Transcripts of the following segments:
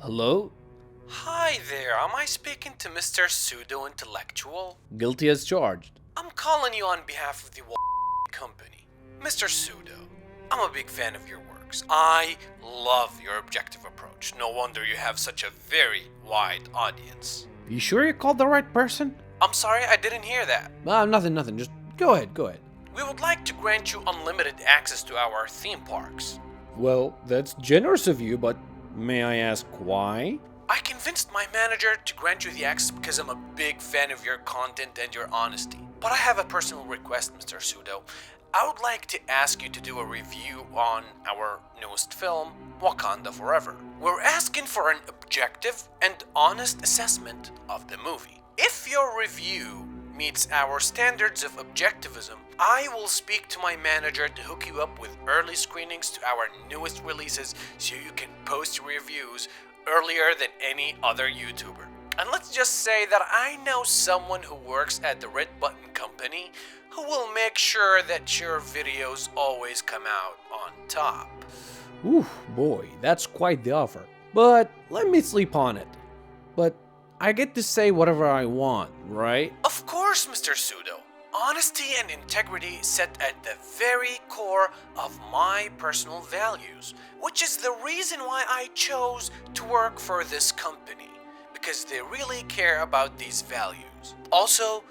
Hello? Hi there, am I speaking to Mr. Pseudo Intellectual? Guilty as charged. I'm calling you on behalf of the company. Mr. Pseudo, I'm a big fan of your works. I love your objective approach. No wonder you have such a very wide audience. You sure you called the right person? I'm sorry, I didn't hear that. Nothing. Just go ahead. We would like to grant you unlimited access to our theme parks. Well, that's generous of you, but may I ask why? I convinced my manager to grant you the access because I'm a big fan of your content and your honesty. But I have a personal request, Mr. Pseudo. I would like to ask you to do a review on our newest film, Wakanda Forever. We're asking for an objective and honest assessment of the movie. If your review meets our standards of objectivism, I will speak to my manager to hook you up with early screenings to our newest releases so you can post your reviews earlier than any other YouTuber. And let's just say that I know someone who works at the Red Button Company who will make sure that your videos always come out on top. Ooh, boy, that's quite the offer. But let me sleep on it. But I get to say whatever I want, right? Of course, Mr. Pseudo. Honesty and integrity sit at the very core of my personal values, which is the reason why I chose to work for this company, because they really care about these values. Also,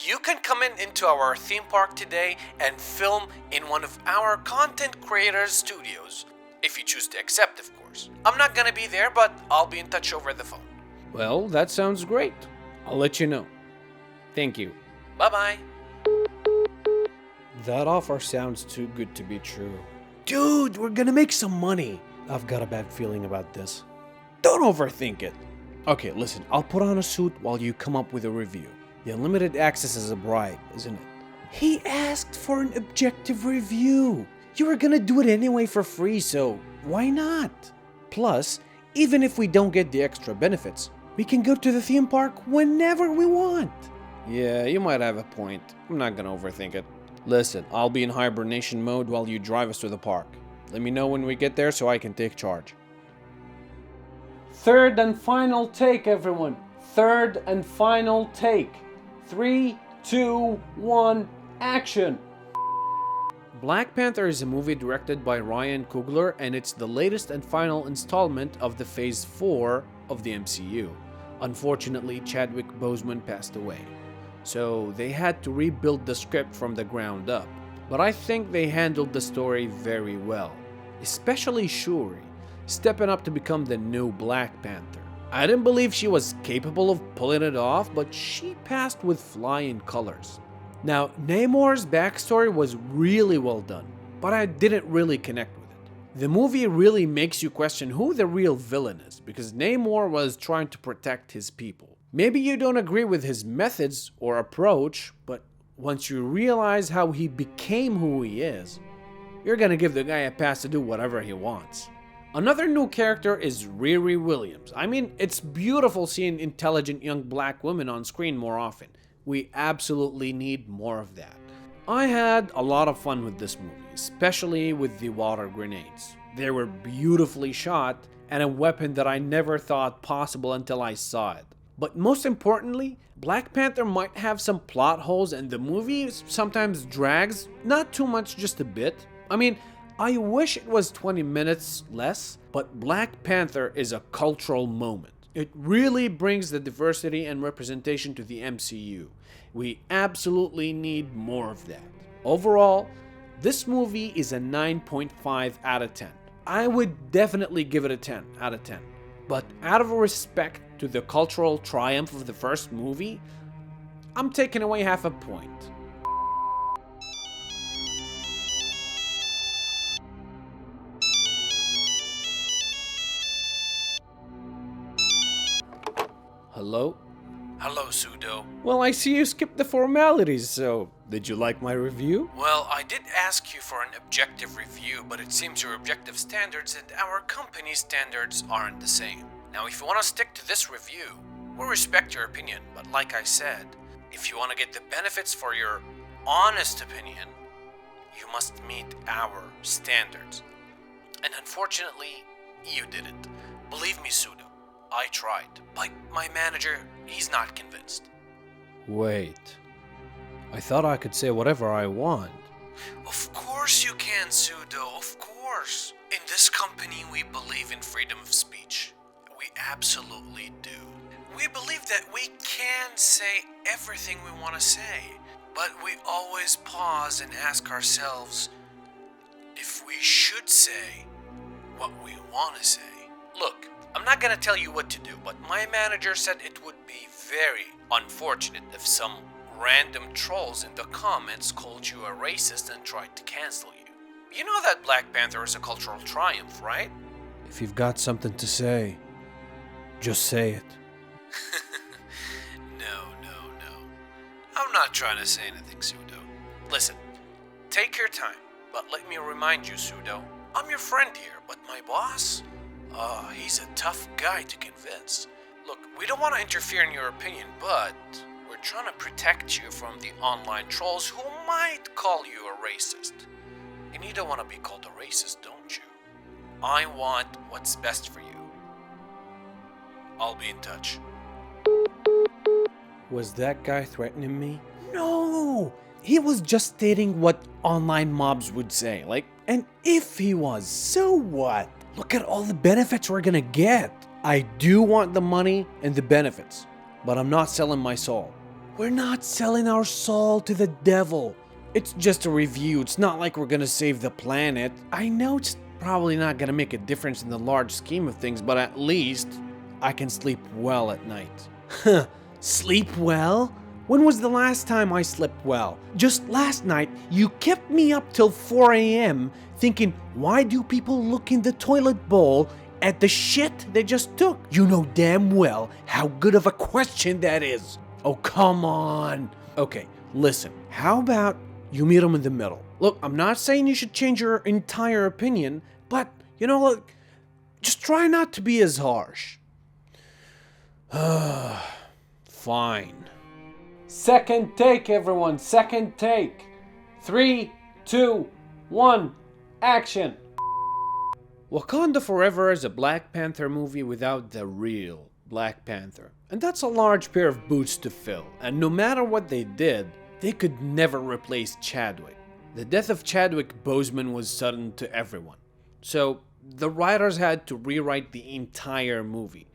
you can come into our theme park today and film in one of our content creators' studios, if you choose to accept, of course. I'm not gonna be there, but I'll be in touch over the phone. Well, that sounds great. I'll let you know. Thank you. Bye-bye. That offer sounds too good to be true. Dude, we're gonna make some money. I've got a bad feeling about this. Don't overthink it. Okay, listen, I'll put on a suit while you come up with a review. The unlimited access is a bribe, isn't it? He asked for an objective review. You were gonna do it anyway for free, so why not? Plus, even if we don't get the extra benefits, we can go to the theme park whenever we want. Yeah, you might have a point. I'm not gonna overthink it. Listen, I'll be in hibernation mode while you drive us to the park. Let me know when we get there so I can take charge. Third and final take, everyone. Third and final take. 3, 2, 1, action! Black Panther is a movie directed by Ryan Coogler, and it's the latest and final installment of the Phase 4 of the MCU. Unfortunately, Chadwick Boseman passed away, so they had to rebuild the script from the ground up. But I think they handled the story very well, especially Shuri, stepping up to become the new Black Panther. I didn't believe she was capable of pulling it off, but she passed with flying colors. Now, Namor's backstory was really well done, but I didn't really connect with it. The movie really makes you question who the real villain is, because Namor was trying to protect his people. Maybe you don't agree with his methods or approach, but once you realize how he became who he is, you're gonna give the guy a pass to do whatever he wants. Another new character is Riri Williams. I mean, it's beautiful seeing intelligent young black women on screen more often. We absolutely need more of that. I had a lot of fun with this movie, especially with the water grenades. They were beautifully shot and a weapon that I never thought possible until I saw it. But most importantly, Black Panther might have some plot holes and the movie sometimes drags, not too much, just a bit. I mean, I wish it was 20 minutes less, but Black Panther is a cultural moment. It really brings the diversity and representation to the MCU. We absolutely need more of that. Overall, this movie is a 9.5 out of 10. I would definitely give it a 10 out of 10. But out of respect to the cultural triumph of the first movie, I'm taking away half a point. Hello? Hello, Pseudo. Well, I see you skipped the formalities, so did you like my review? Well, I did ask you for an objective review, but it seems your objective standards and our company's standards aren't the same. Now, if you want to stick to this review, we'll respect your opinion, but like I said, if you want to get the benefits for your honest opinion, you must meet our standards. And unfortunately, you didn't. Believe me, Pseudo, I tried, but my manager, he's not convinced. Wait. I thought I could say whatever I want. Of course you can, Pseudo, of course. In this company, we believe in freedom of speech. We absolutely do. We believe that we can say everything we want to say, but we always pause and ask ourselves if we should say what we want to say. Look, I'm not gonna tell you what to do, but my manager said it would be very unfortunate if some random trolls in the comments called you a racist and tried to cancel you. You know that Black Panther is a cultural triumph, right? If you've got something to say, just say it. No. I'm not trying to say anything, Pseudo. Listen, take your time, but let me remind you, Pseudo, I'm your friend here, but my boss? He's a tough guy to convince. Look, we don't want to interfere in your opinion, but we're trying to protect you from the online trolls who might call you a racist. And you don't want to be called a racist, don't you? I want what's best for you. I'll be in touch. Was that guy threatening me? No! He was just stating what online mobs would say. And if he was, so what? Look at all the benefits we're gonna get. I do want the money and the benefits, but I'm not selling my soul. We're not selling our soul to the devil. It's just a review. It's not like we're gonna save the planet. I know it's probably not gonna make a difference in the large scheme of things, but at least I can sleep well at night. Huh. Sleep well? When was the last time I slept well? Just last night, you kept me up till 4 a.m. thinking, why do people look in the toilet bowl at the shit they just took? You know damn well how good of a question that is. Oh, come on. Okay, listen. How about you meet them in the middle? Look, I'm not saying you should change your entire opinion, but, look, just try not to be as harsh. Fine. Second take, everyone. Second take. 3, 2, 1, action. Wakanda Forever is a Black Panther movie without the real Black Panther. And that's a large pair of boots to fill. And no matter what they did, they could never replace Chadwick. The death of Chadwick Boseman was sudden to everyone. So the writers had to rewrite the entire movie.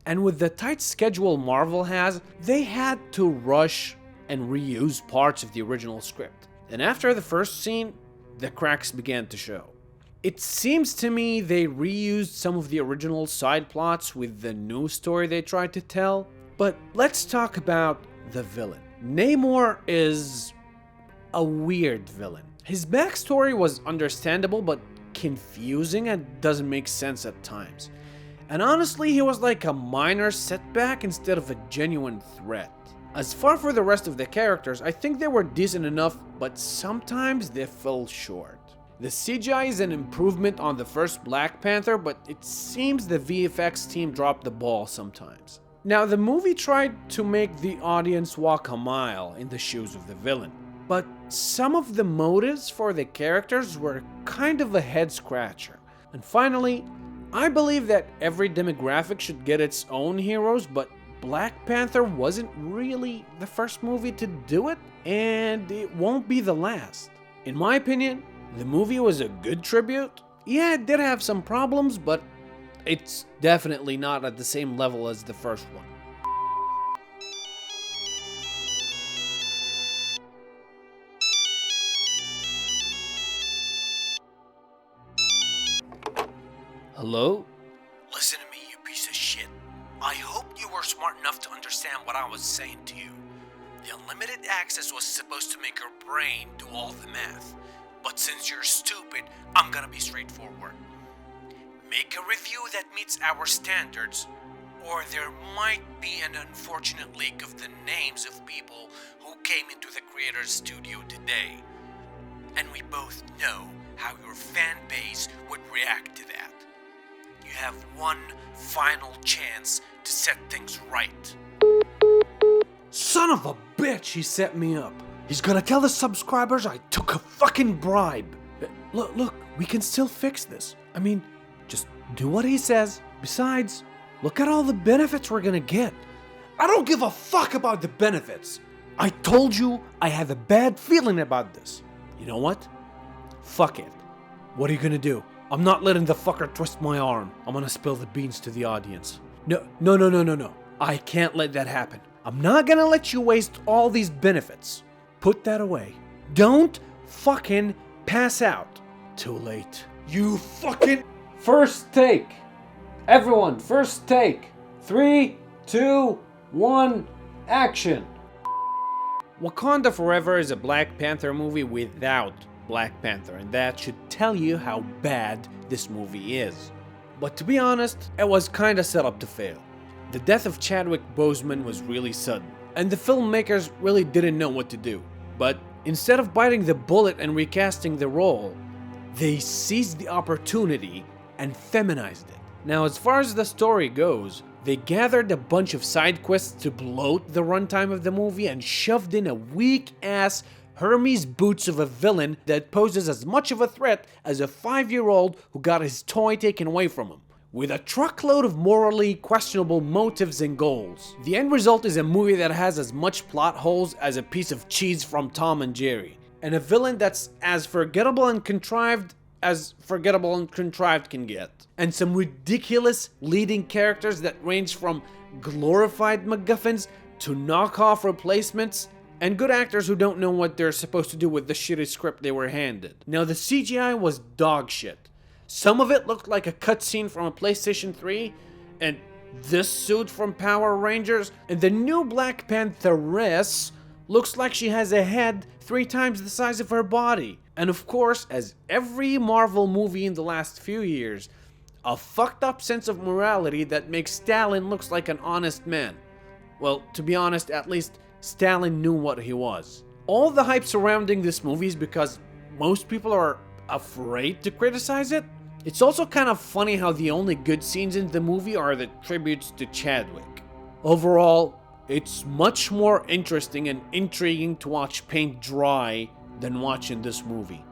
And with the tight schedule Marvel has, they had to rush and reuse parts of the original script. And after the first scene, the cracks began to show. It seems to me they reused some of the original side plots with the new story they tried to tell. But let's talk about the villain. Namor is a weird villain. His backstory was understandable but confusing and doesn't make sense at times. And honestly, he was like a minor setback instead of a genuine threat. As far for the rest of the characters, I think they were decent enough, but sometimes they fell short. The CGI is an improvement on the first Black Panther, but it seems the VFX team dropped the ball sometimes. Now, the movie tried to make the audience walk a mile in the shoes of the villain, but some of the motives for the characters were kind of a head scratcher. And finally, I believe that every demographic should get its own heroes, but Black Panther wasn't really the first movie to do it, and it won't be the last. In my opinion, the movie was a good tribute. Yeah, it did have some problems, but it's definitely not at the same level as the first one. Hello? Listen to me, you piece of shit. I hope you were smart enough to understand what I was saying to you. The unlimited access was supposed to make your brain do all the math. But since you're stupid, I'm gonna be straightforward. Make a review that meets our standards, or there might be an unfortunate leak of the names of people who came into the creator's studio today. And we both know how your fan base would react to that. You have one final chance to set things right. Son of a bitch, he set me up. He's gonna tell the subscribers I took a fucking bribe. Look, we can still fix this. I mean, just do what he says. Besides, Look at all the benefits we're gonna get. I don't give a fuck about the benefits. I told you I have a bad feeling about this. You know what? Fuck it. What are you gonna do? I'm not letting the fucker twist my arm. I'm gonna spill the beans to the audience. No. I can't let that happen. I'm not gonna let you waste all these benefits. Put that away. Don't fucking pass out. Too late. You fucking... First take. Everyone, first take. 3, 2, 1, action. Wakanda Forever is a Black Panther movie without Black Panther, and that should tell you how bad this movie is. But to be honest, it was kinda set up to fail. The death of Chadwick Boseman was really sudden, and the filmmakers really didn't know what to do. But instead of biting the bullet and recasting the role, they seized the opportunity and feminized it. Now, as far as the story goes, they gathered a bunch of side quests to bloat the runtime of the movie and shoved in a weak-ass Hermes boots of a villain that poses as much of a threat as a 5-year-old who got his toy taken away from him, with a truckload of morally questionable motives and goals. The end result is a movie that has as much plot holes as a piece of cheese from Tom and Jerry, and a villain that's as forgettable and contrived as forgettable and contrived can get. And some ridiculous leading characters that range from glorified MacGuffins to knockoff replacements, and good actors who don't know what they're supposed to do with the shitty script they were handed. Now, the CGI was dog shit. Some of it looked like a cutscene from a PlayStation 3, and this suit from Power Rangers, and the new Black Pantheress looks like she has a head 3 times the size of her body. And of course, as every Marvel movie in the last few years, a fucked up sense of morality that makes Stalin looks like an honest man. Well, to be honest, at least Stalin knew what he was. All the hype surrounding this movie is because most people are afraid to criticize it. It's also kind of funny how the only good scenes in the movie are the tributes to Chadwick. Overall, it's much more interesting and intriguing to watch paint dry than watching this movie.